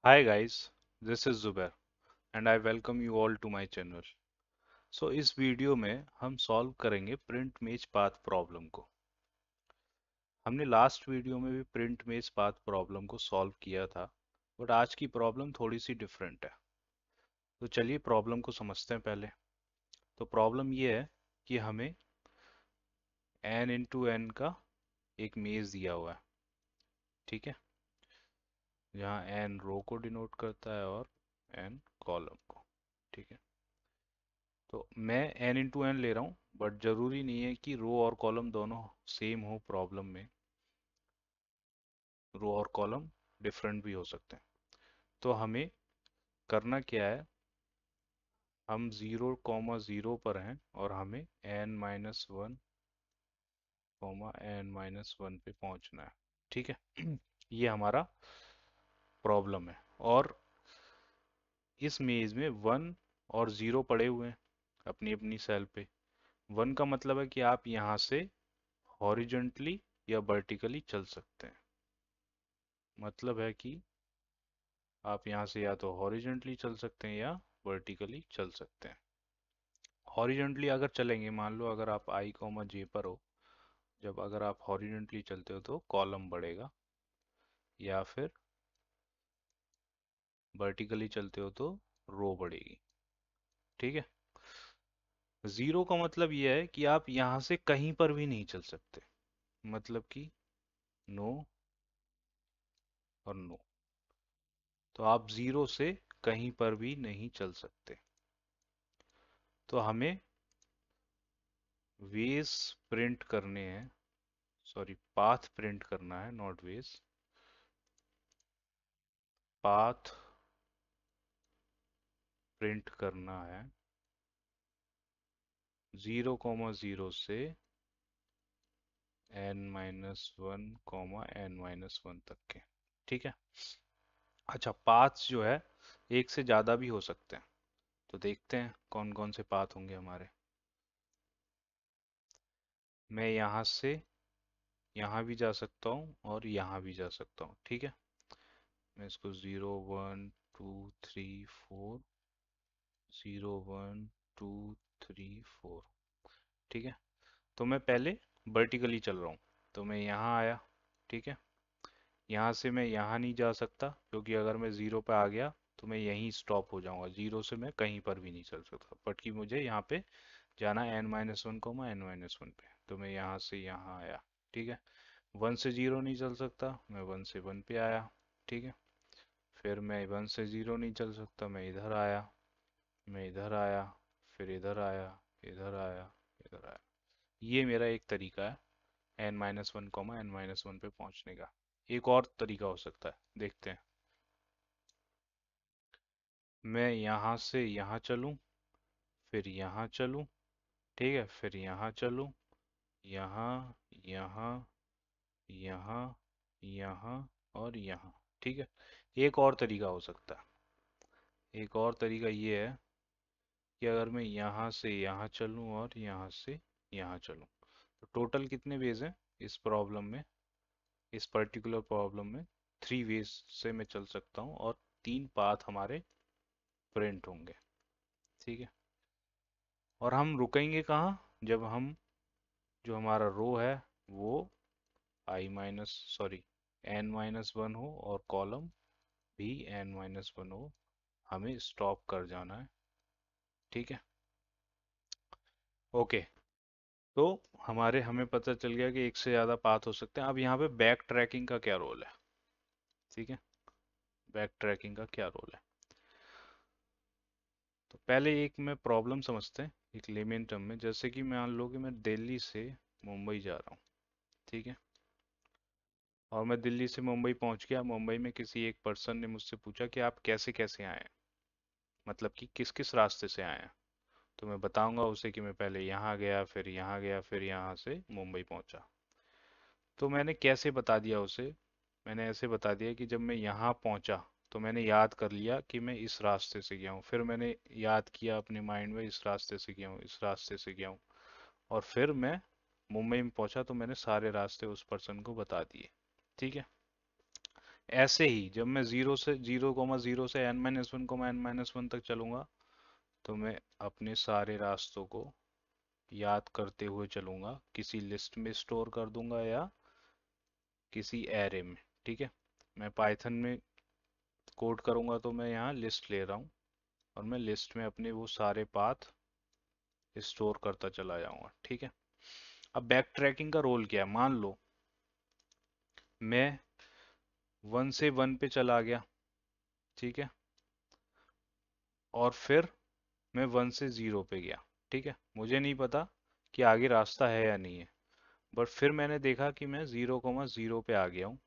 Hi guys, this is Zubair and I welcome you all to my channel. इस video में हम solve करेंगे print मेज path problem को। हमने लास्ट वीडियो में भी प्रिंट मेज पाथ प्रॉब्लम को सॉल्व किया था, बट आज की प्रॉब्लम थोड़ी सी डिफरेंट है। तो चलिए प्रॉब्लम को समझते हैं पहले। तो प्रॉब्लम ये है कि हमें n इंटू एन का एक मेज दिया हुआ है, ठीक है, जहाँ n रो को डिनोट करता है और n कॉलम को, ठीक है। तो मैं n इंटू एन ले रहा हूँ, बट जरूरी नहीं है कि रो और कॉलम दोनों सेम हो। प्रॉब्लम में रो और कॉलम डिफरेंट भी हो सकते हैं। तो हमें करना क्या है, हम 0,0 पर हैं और हमें n-1, n-1 पे पहुंचना है, ठीक है। ये हमारा प्रॉब्लम है और इस मेज में 1 और 0 पड़े हुए हैं अपनी अपनी सेल पे। 1 का मतलब है कि आप यहाँ से हॉरिजॉन्टली या वर्टिकली चल सकते हैं। मतलब है कि आप यहाँ से या तो हॉरिजॉन्टली चल सकते हैं या वर्टिकली चल सकते हैं। हॉरिजॉन्टली अगर चलेंगे, मान लो अगर आप i कॉमा j पर हो, जब अगर आप हॉरिजॉन्टली चलते हो तो कॉलम बढ़ेगा, या फिर वर्टिकली चलते हो तो रो बढ़ेगी, ठीक है। जीरो का मतलब यह है कि आप यहाँ से कहीं पर भी नहीं चल सकते, मतलब कि नो और नो। तो आप जीरो से कहीं पर भी नहीं चल सकते। तो हमें वेज प्रिंट करने हैं, सॉरी पाथ प्रिंट करना है, नॉट वेज, पाथ प्रिंट करना है 0,0 से n-1, n-1 तक के, ठीक है। अच्छा, पाथ्स जो है एक से ज़्यादा भी हो सकते हैं। तो देखते हैं कौन कौन से पाथ होंगे हमारे। मैं यहाँ से यहाँ भी जा सकता हूँ और यहाँ भी जा सकता हूँ, ठीक है। मैं इसको 0, 1, 2, 3, 4, 0, 1, 2, 3, 4, ठीक है। तो मैं पहले वर्टिकली चल रहा हूँ, तो मैं यहाँ आया, ठीक है। यहाँ से मैं यहाँ नहीं जा सकता, क्योंकि अगर मैं ज़ीरो पे आ गया तो मैं यहीं स्टॉप हो जाऊंगा। ज़ीरो से मैं कहीं पर भी नहीं चल सकता, बट कि मुझे यहाँ पे जाना n-1, n-1 पे। तो मैं यहाँ से यहाँ आया, ठीक है। 1 से 0 नहीं चल सकता, मैं 1 से 1 पे आया, ठीक है। फिर मैं 1 से 0 नहीं चल सकता, मैं इधर आया, मैं इधर आया, फिर इधर आया, इधर आया, इधर आया। ये मेरा एक तरीका है n-1, n-1 पे पहुंचने का। एक और तरीका हो सकता है, देखते हैं। मैं यहाँ से यहाँ चलूँ, फिर यहाँ चलूँ, ठीक है, फिर यहाँ चलूँ, यहाँ, यहाँ, यहाँ, यहाँ और यहाँ, ठीक है। एक और तरीका हो सकता है, एक और तरीका ये है कि अगर मैं यहाँ से यहाँ चलूँ और यहाँ से यहाँ चलूँ, तो टोटल कितने वेज हैं इस प्रॉब्लम में, इस पर्टिकुलर प्रॉब्लम में 3 वेज से मैं चल सकता हूँ और 3 पाथ हमारे प्रिंट होंगे, ठीक है। और हम रुकेंगे कहाँ, जब हम, जो हमारा रो है वो i माइनस सॉरी n-1 हो और कॉलम भी n-1 हो, हमें स्टॉप कर जाना है, ठीक है। ओके, तो हमें पता चल गया कि एक से ज़्यादा पाथ हो सकते हैं। अब यहाँ पे बैक ट्रैकिंग का क्या रोल है, ठीक है। बैक ट्रैकिंग का क्या रोल है, तो पहले एक मैं प्रॉब्लम समझते हैं एक लेमन टर्म में। जैसे कि मान लो कि मैं दिल्ली से मुंबई जा रहा हूँ, ठीक है। और मैं दिल्ली से मुंबई पहुंच गया। मुंबई में किसी एक पर्सन ने मुझसे पूछा कि आप कैसे कैसे आए हैं, मतलब कि किस किस रास्ते से आए हैं। तो मैं बताऊंगा उसे कि मैं पहले यहाँ गया, फिर यहाँ गया, फिर यहाँ से मुंबई पहुंचा। तो मैंने कैसे बता दिया उसे, मैंने ऐसे बता दिया कि जब मैं यहाँ पहुंचा तो मैंने याद कर लिया कि मैं इस रास्ते से गया हूँ, फिर मैंने याद किया अपने माइंड में इस रास्ते से गया हूँ, इस रास्ते से गया हूँ, और फिर मैं मुंबई में पहुंचा तो मैंने सारे रास्ते उस पर्सन को बता दिए, ठीक है। ऐसे ही जब मैं जीरो से n-1 तक चलूंगा, तो मैं अपने सारे रास्तों को याद करते हुए चलूंगा, किसी लिस्ट में स्टोर कर दूंगा या किसी एरे में। ठीक है, मैं पाइथन में कोड करूंगा तो मैं यहाँ लिस्ट ले रहा हूँ, और मैं लिस्ट में अपने वो सारे पाथ स्टोर करता चला जाऊंगा। ठीक है, अब बैक ट्रैकिंग का रोल क्या है? मान लो मैं 1 से 1 पे चला गया, ठीक है, और फिर मैं 1 से 0 पे गया। ठीक है, मुझे नहीं पता कि आगे रास्ता है या नहीं है, बट फिर मैंने देखा कि मैं 0,0 पे आ गया हूँ।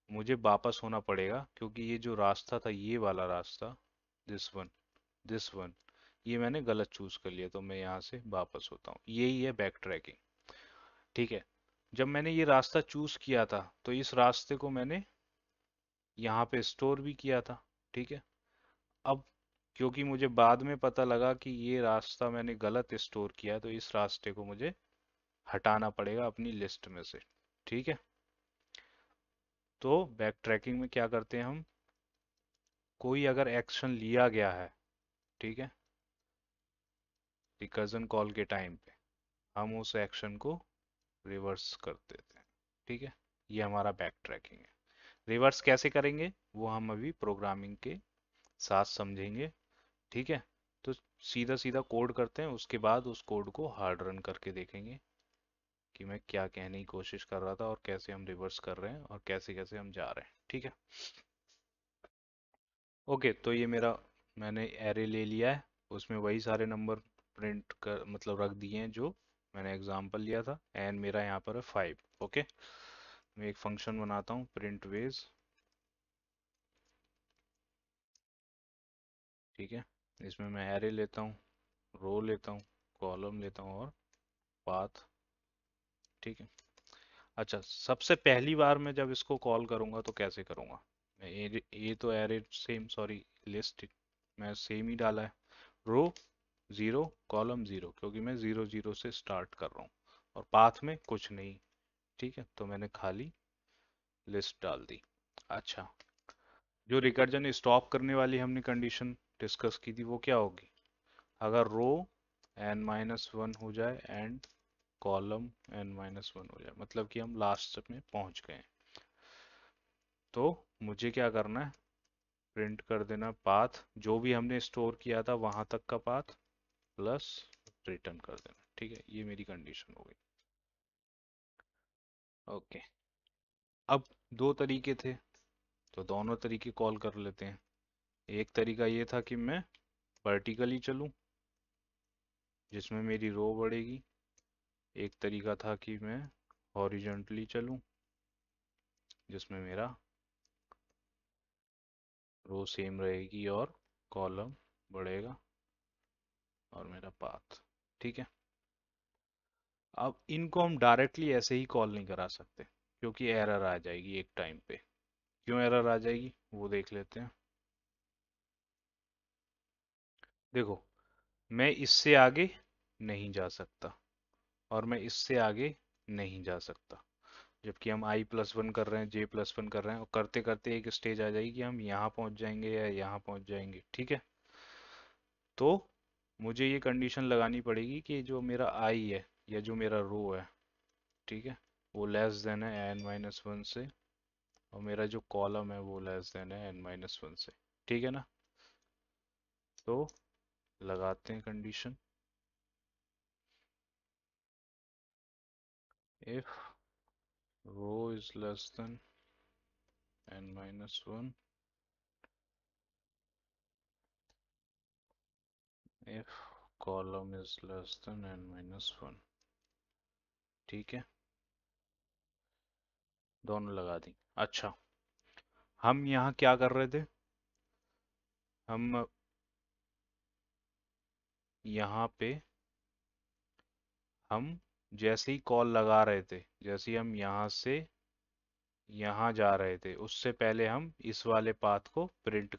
मुझे वापस होना पड़ेगा, क्योंकि ये जो रास्ता था, ये वाला रास्ता, दिस वन, दिस वन, ये मैंने गलत चूज कर लिया, तो मैं यहाँ से वापस होता हूँ। यही है बैक ट्रैकिंग। ठीक है, जब मैंने ये रास्ता चूज किया था, तो इस रास्ते को मैंने यहाँ पे स्टोर भी किया था। ठीक है, अब क्योंकि मुझे बाद में पता लगा कि ये रास्ता मैंने गलत स्टोर किया है, तो इस रास्ते को मुझे हटाना पड़ेगा अपनी लिस्ट में से। ठीक है, तो बैक ट्रैकिंग में क्या करते हैं हम, कोई अगर एक्शन लिया गया है, ठीक है, रिकर्जन कॉल के टाइम पे, हम उस एक्शन को रिवर्स कर देते हैं। ठीक है, ये हमारा बैक ट्रैकिंग है। रिवर्स कैसे करेंगे वो हम अभी प्रोग्रामिंग के साथ समझेंगे। ठीक है, तो सीधा सीधा कोड करते हैं, उसके बाद उस कोड को हार्ड रन करके देखेंगे कि मैं क्या कहने की कोशिश कर रहा था, और कैसे हम रिवर्स कर रहे हैं, और कैसे कैसे हम जा रहे हैं। ठीक है, ओके, तो ये मेरा, मैंने एरे ले लिया है, उसमें वही सारे नंबर प्रिंट कर मतलब रख दिए हैं जो मैंने एग्जांपल लिया था, एंड मेरा यहाँ पर है 5। ओके, मैं एक फंक्शन बनाता हूँ, प्रिंट वेज। ठीक है, इसमें मैं एरे लेता हूँ, रो लेता हूँ, कॉलम लेता हूँ, और पाथ। ठीक है, अच्छा, सबसे पहली बार मैं जब इसको कॉल करूंगा तो कैसे करूंगा? मैं ये तो एरे सेम, सॉरी, लिस्ट मैं सेम ही डाला है, रो 0, कॉलम 0, क्योंकि मैं 0 0 से स्टार्ट कर रहा हूँ, और पाथ में कुछ नहीं। ठीक है, तो मैंने खाली लिस्ट डाल दी। अच्छा, जो रिकर्जन स्टॉप करने वाली हमने कंडीशन डिस्कस की थी, वो क्या होगी? अगर रो n-1 हो जाए एंड कॉलम n-1 हो जाए, मतलब कि हम लास्ट में पहुंच गए हैं। तो मुझे क्या करना है, प्रिंट कर देना पाथ, जो भी हमने स्टोर किया था वहां तक का पाथ, प्लस रिटर्न कर देना। ठीक है, ये मेरी कंडीशन हो गई। ओके, अब दो तरीके थे, तो दोनों तरीके कॉल कर लेते हैं। एक तरीका ये था कि मैं वर्टिकली चलूं, जिसमें मेरी रो बढ़ेगी। एक तरीका था कि मैं हॉरिजॉन्टली चलूं, जिसमें मेरा रो सेम रहेगी और कॉलम बढ़ेगा, और मेरा पाथ। ठीक है, अब इनको हम डायरेक्टली ऐसे ही कॉल नहीं करा सकते, क्योंकि एरर आ जाएगी एक टाइम पे। क्यों एरर आ जाएगी वो देख लेते हैं। देखो, मैं इससे आगे नहीं जा सकता, और मैं इससे आगे नहीं जा सकता, जबकि हम i+1 कर रहे हैं, j+1 कर रहे हैं, और करते करते एक स्टेज आ जाएगी कि हम यहाँ पहुँच जाएंगे या यहाँ पहुँच जाएंगे। ठीक है, तो मुझे ये कंडीशन लगानी पड़ेगी कि जो मेरा i है, या जो मेरा रो है, ठीक है, वो लेस देन है n-1 से, और मेरा जो कॉलम है वो लेस देन है n-1 से। ठीक है ना, तो लगाते हैं condition, if row is less than n-1, if column is less than n-1। ठीक है, दोनों लगा दी। अच्छा, हम यहाँ क्या कर रहे थे, हम यहाँ पे हम जैसे ही कॉल लगा रहे थे, जैसे ही हम यहाँ से यहाँ जा रहे थे, उससे पहले हम इस वाले पाथ को प्रिंट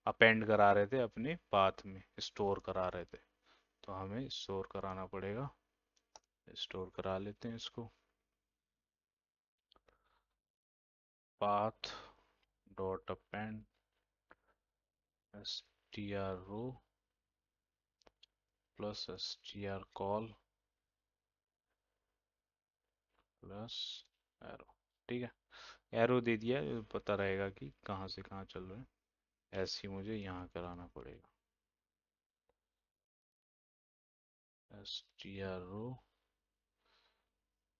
अपेंड करा रहे थे, अपने पाथ में स्टोर करा रहे थे। तो हमें स्टोर कराना पड़ेगा, स्टोर करा लेते हैं इसको। path dot append str row plus str call plus arrow. ठीक है, एरो दे दिया, पता रहेगा कि कहाँ से कहाँ चल रहे हैं। ऐसे ही मुझे यहाँ कराना पड़ेगा, str रो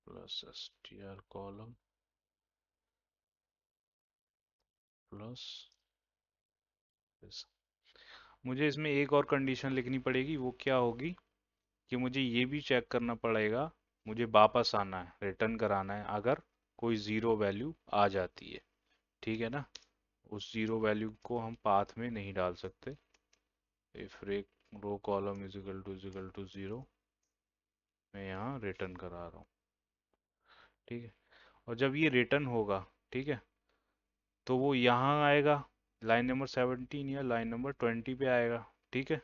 प्लस str कॉलम प्लस मुझे इसमें एक और कंडीशन लिखनी पड़ेगी। वो क्या होगी कि मुझे ये भी चेक करना पड़ेगा, मुझे वापस आना है, रिटर्न कराना है अगर कोई ज़ीरो वैल्यू आ जाती है। ठीक है ना, उस ज़ीरो वैल्यू को हम पाथ में नहीं डाल सकते। If row column is equal to zero, मैं यहाँ रिटर्न करा रहा हूँ। ठीक है, और जब ये रिटर्न होगा, ठीक है, तो वो यहाँ आएगा, लाइन नंबर 17 या लाइन नंबर 20 पे आएगा। ठीक है,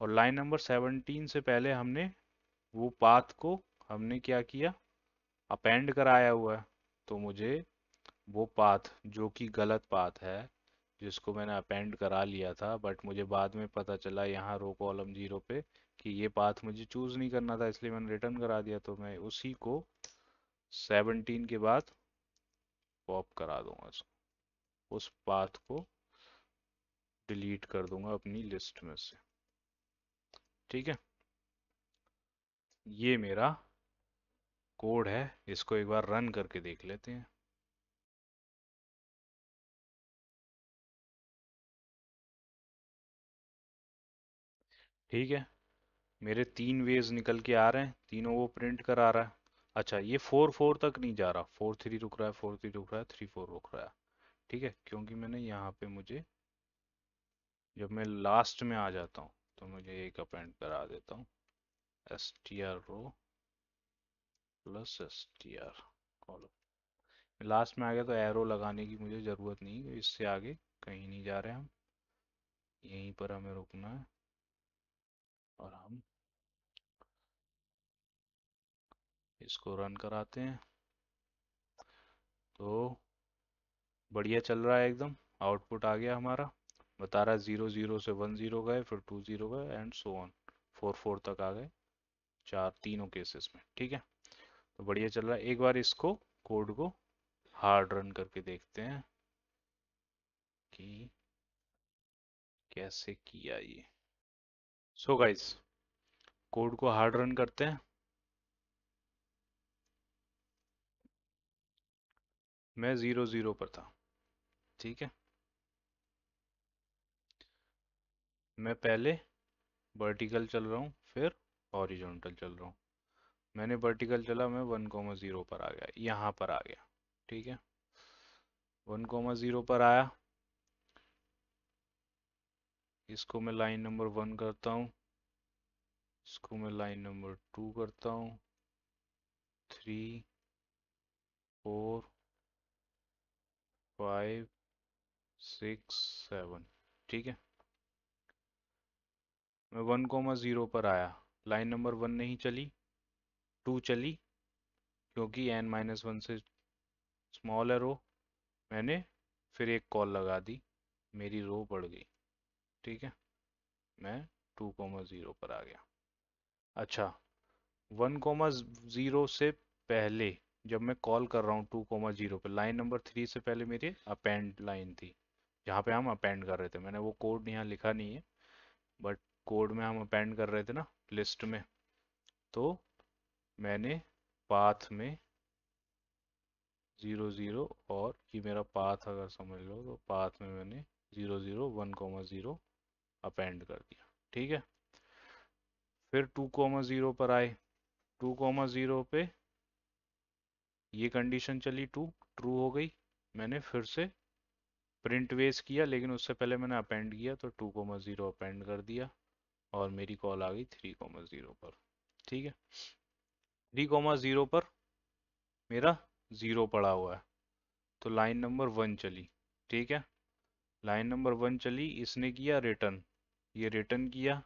और लाइन नंबर 17 से पहले हमने वो पाथ को हमने क्या किया, अपेंड कराया हुआ है। तो मुझे वो पाथ जो कि गलत पाथ है, जिसको मैंने अपेंड करा लिया था, बट मुझे बाद में पता चला यहाँ रो कॉलम जीरो पे कि ये पाथ मुझे चूज नहीं करना था, इसलिए मैंने रिटर्न करा दिया। तो मैं उसी को 17 के बाद पॉप करा दूंगा, उस पाथ को डिलीट कर दूंगा अपनी लिस्ट में से। ठीक है, ये मेरा कोड है, इसको एक बार रन करके देख लेते हैं। ठीक है, मेरे 3 वेज निकल के आ रहे हैं, तीनों वो प्रिंट करा रहा है। अच्छा, ये 4 4 तक नहीं जा रहा, 4 3 रुक रहा है, 4 3 रुक रहा है, 3 4 रुक रहा है। ठीक है, क्योंकि मैंने यहाँ पे मुझे, जब मैं लास्ट में आ जाता हूँ तो मुझे एक अपेंड करा देता हूँ, str रो प्लस str कॉलम। लास्ट में आ गया तो एरो लगाने की मुझे ज़रूरत नहीं है, इससे आगे कहीं नहीं जा रहे हम, यहीं पर हमें रुकना है। और हम इसको रन कराते हैं, तो बढ़िया चल रहा है एकदम। आउटपुट आ गया हमारा, बता रहा है 0 0 से 1 0 गए, फिर 2 0 गए, एंड सो ऑन 4 4 तक आ गए, चार तीनों केसेस में। ठीक है, तो बढ़िया चल रहा है। एक बार इसको कोड को हार्ड रन करके देखते हैं कि कैसे किया ये। सो गाइस, कोड को हार्ड रन करते हैं। मैं 0 0 पर था। ठीक है, मैं पहले वर्टिकल चल रहा हूँ, फिर हॉरिजॉन्टल चल रहा हूँ। मैंने वर्टिकल चला, मैं 1 0 पर आ गया, यहाँ पर आ गया। ठीक है, 1 0 पर आया, इसको मैं लाइन नंबर 1 करता हूँ, इसको मैं लाइन नंबर 2 करता हूँ, 3 4 5 6 7। ठीक है, मैं 1 0 पर आया, लाइन नंबर 1 नहीं चली, 2 चली, क्योंकि n-1 से स्मॉल है रो। मैंने फिर एक कॉल लगा दी, मेरी रो बढ़ गई। ठीक है, मैं 2 0 पर आ गया। अच्छा, 1 0 से पहले जब मैं कॉल कर रहा हूँ 2 0 पे, लाइन नंबर 3 से पहले मेरी अपेंड लाइन थी, जहाँ पे हम अपेंड कर रहे थे। मैंने वो कोड यहाँ लिखा नहीं है, बट कोड में हम अपेंड कर रहे थे ना लिस्ट में, तो मैंने पाथ में 0 0, और ये मेरा पाथ अगर समझ लो, तो पाथ में मैंने 0 0 1 0 अपेंड कर दिया। ठीक है, फिर 2 0 पर आए, 2 0 पे ये कंडीशन चली, टू ट्रू हो गई। मैंने फिर से प्रिंट वेस किया, लेकिन उससे पहले मैंने अपेंड किया, तो 2 0 अपेंड कर दिया, और मेरी कॉल आ गई 3 0 पर। ठीक है, 3 0 पर मेरा 0 पड़ा हुआ है, तो लाइन नंबर 1 चली। ठीक है, लाइन नंबर 1 चली, इसने किया रिटर्न, ये रिटर्न किया,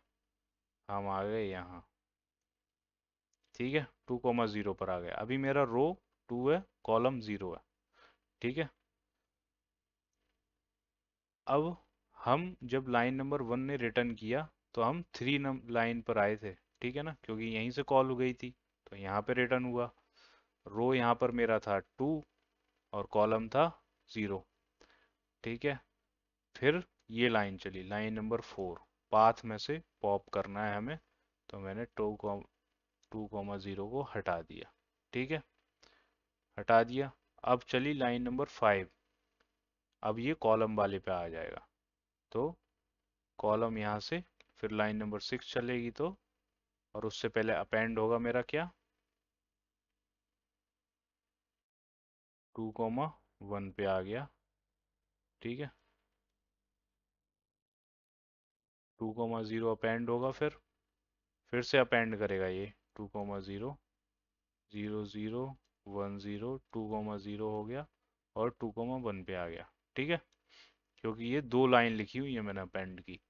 हम आ गए यहाँ। ठीक है, 2 0 पर आ गया। अभी मेरा रो 2 है, कॉलम 0 है। ठीक है, अब हम जब लाइन नंबर 1 ने रिटर्न किया तो हम 3 लाइन पर आए थे, ठीक है ना, क्योंकि यहीं से कॉल हो गई थी, तो यहाँ पे रिटर्न हुआ। रो यहाँ पर मेरा था 2 और कॉलम था 0, ठीक है। फिर ये लाइन चली, लाइन नंबर 4, पाथ में से पॉप करना है हमें, तो मैंने 2,0 को हटा दिया, ठीक है, हटा दिया। अब चली लाइन नंबर 5, अब ये कॉलम वाले पे आ जाएगा, तो कॉलम यहाँ से, फिर लाइन नंबर 6 चलेगी तो, और उससे पहले अपेंड होगा मेरा क्या, 2,1 पे आ गया, ठीक है। 2,0 अपेंड होगा, फिर से अपेंड करेगा ये, 2,0, 0,0, 1,0, 2,0 हो गया, और 2,1 पे आ गया, ठीक है। क्योंकि ये दो लाइन लिखी हुई है मैंने अपेंड की,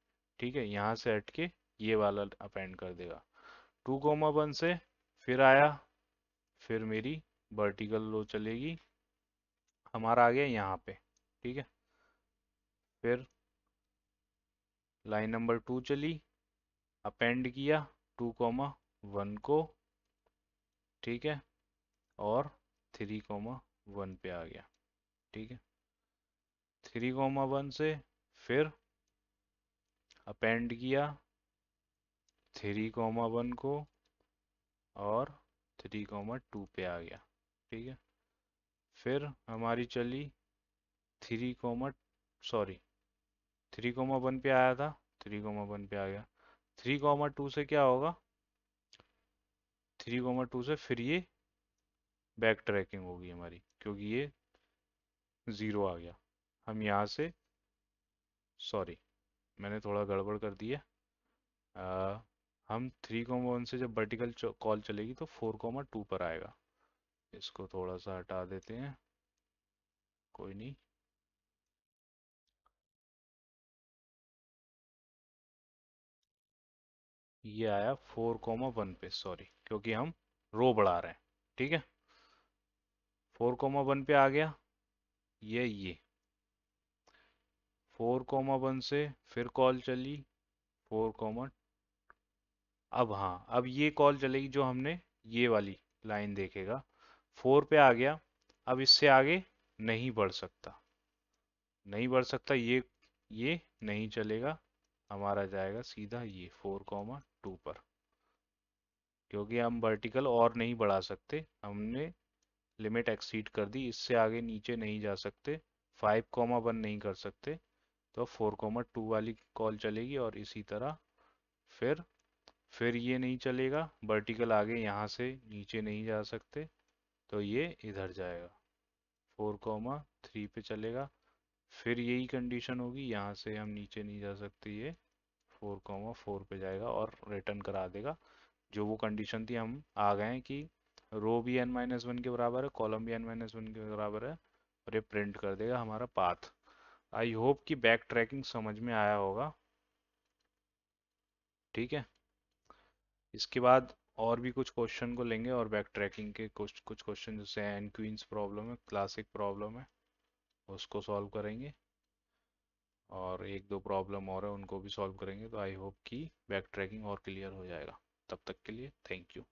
ठीक है, यहाँ से हट के ये वाला अपेंड कर देगा। 2,1 से फिर आया, फिर मेरी वर्टिकल रो चलेगी, हमारा आ गया यहाँ पे, ठीक है। फिर लाइन नंबर 2 चली, अपेंड किया 2,1 को, ठीक है, और 3,1 पे आ गया, ठीक है। 3,1 से फिर अपेंड किया 3,1 को, और 3,2 पे आ गया, ठीक है। फिर हमारी चली 3, सॉरी, 3,1 पे आया था, 3,1 पे आ गया। 3,2 से क्या होगा, 3,2 से फिर ये बैक ट्रैकिंग होगी हमारी, क्योंकि ये 0 आ गया। हम यहाँ से, सॉरी, मैंने थोड़ा गड़बड़ कर दिया। हम 3,1 से जब वर्टिकल कॉल चलेगी तो 4,2 पर आएगा। इसको थोड़ा सा हटा देते हैं, कोई नहीं। ये आया 4,1 पे, सॉरी, क्योंकि हम रो बढ़ा रहे हैं, ठीक है। 4,1 पे आ गया, ये 4,1 से फिर कॉल चली 4, अब हाँ, अब ये कॉल चलेगी जो हमने ये वाली लाइन देखेगा, 4 पे आ गया। अब इससे आगे नहीं बढ़ सकता, नहीं बढ़ सकता, ये नहीं चलेगा, हमारा जाएगा सीधा ये 4,2 पर, क्योंकि हम वर्टिकल और नहीं बढ़ा सकते, हमने लिमिट एक्सीड कर दी, इससे आगे नीचे नहीं जा सकते, 5,1 नहीं कर सकते, तो 4,2 वाली कॉल चलेगी। और इसी तरह फिर ये नहीं चलेगा, वर्टिकल आगे यहाँ से नीचे नहीं जा सकते, तो ये इधर जाएगा, 4,3 पे चलेगा। फिर यही कंडीशन होगी, यहाँ से हम नीचे नहीं जा सकते, ये 4,4 पे जाएगा और रिटर्न करा देगा। जो वो कंडीशन थी, हम आ गए हैं कि रो भी n-1 के बराबर है, कॉलम भी n-1 के बराबर है, और ये प्रिंट कर देगा हमारा पाथ। आई होप कि बैक ट्रैकिंग समझ में आया होगा, ठीक है। इसके बाद और भी कुछ क्वेश्चन को लेंगे, और बैक ट्रैकिंग के कुछ कुछ क्वेश्चन जैसे एन क्वींस प्रॉब्लम है, क्लासिक प्रॉब्लम है, उसको सॉल्व करेंगे, और एक दो प्रॉब्लम और है उनको भी सॉल्व करेंगे। तो आई होप कि बैक ट्रैकिंग और क्लियर हो जाएगा। तब तक के लिए थैंक यू।